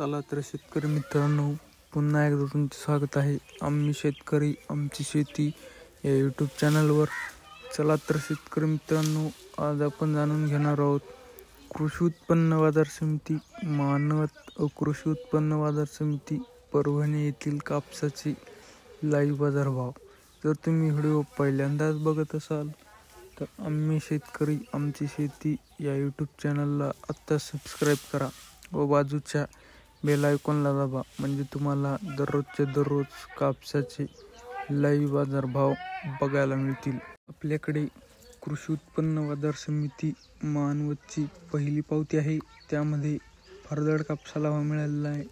चला तर शेतकरी मित्रांनो, पुन्हा एकदा तुमचे स्वागत आहे आम्ही शेतकरी आमची शेती या यूट्यूब चॅनलवर. चला तर शेतकरी मित्रांनो, आज आपण जाणून घेणार आहोत कृषी उत्पन्न बाजार समिती मानवत व कृषी उत्पन्न बाजार समिती परभणी येथील कापसाचे लाईव्ह बाजारभाव. जर तुम्ही व्हिडिओ पहिल्यांदाच बघत असाल तर आम्ही शेतकरी आमची शेती या यूट्यूब चॅनलला आत्ता सबस्क्राईब करा व बाजूच्या बेल आयकॉनला दाबा, म्हणजे तुम्हाला दररोजचे दररोज कापसाचे लाईव्ह बाजारभाव बघायला मिळतील. आपल्याकडे कृषी उत्पन्न बाजार समिती मानवतची पहिली पावती आहे. त्यामध्ये फरदड कापसाला भाव मिळालेला आहे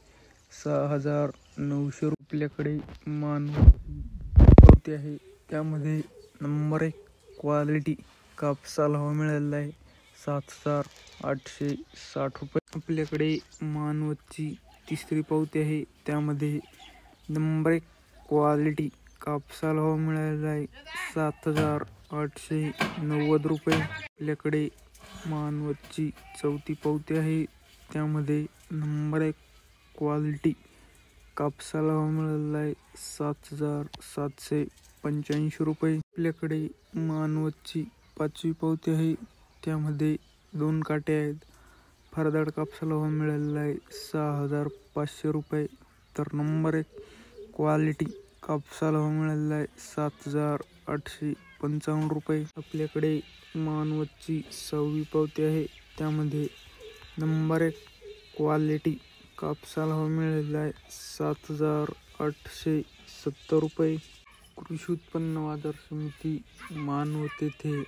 6,900 रुपये. आपल्याकडे मानवतची पावती आहे, त्यामध्ये नंबर 1 क्वालिटी कापसाला भाव मिळालेला आहे 7,860 रुपये. आपल्याकडे मानवतची तिसरी पावती आहे, त्यामध्ये नंबर 1 क्वालिटी कापसाला भाव मिळालेला आहे 7,890 रुपये. आपल्याकडे मानवतची चौथी पावती आहे, त्यामध्ये नंबर 1 क्वालिटी कापसाला भाव मिळालेला आहे 7,785 रुपये. आपल्याकडे मानवतची पाचवी पावती आहे, त्यामध्ये 2 काटे आहेत. फरदड कापसाला भाव मिळालेला आहे 6,500 रुपये. तर नंबर 1 क्वालिटी कापसाला भाव मिळालेला आहे 7,855 रुपये. आपल्याकडे मानवतची 6वी पावती आहे, त्यामध्ये नंबर 1 क्वालिटी कापसाला भाव मिळालेला आहे 7,870 रुपये. कृषी उत्पन्न बाजार समिती मानवत येथे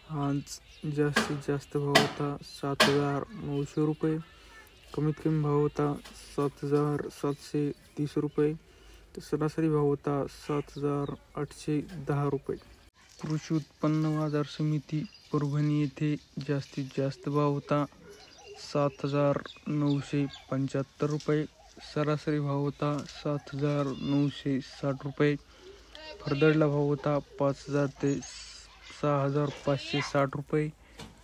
आज जास्तीत जास्त भाव होता 7,900 रुपये. कमीत कमी भाव होता 7,730 रुपये. तर सरासरी भाव होता 7,810 रुपये. कृषी उत्पन्न बाजार समिती परभणी येथे जास्तीत जास्त भाव होता 7,975 रुपये. सरासरी भाव होता 7,960 रुपये. फरदडला भाव होता 5,000 ते 6,560 रुपये.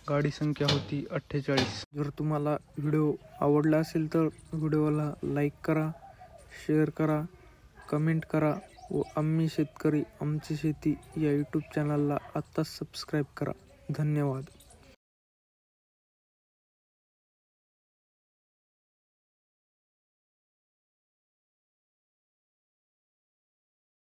गाडी संख्या होती 48. जर तुम्हाला व्हिडिओ आवडला असेल तर व्हिडिओला लाईक करा, शेअर करा, कमेंट करा व आम्ही शेतकरी आमची शेती या यूट्यूब चॅनलला आत्ताच सबस्क्राईब करा. धन्यवाद.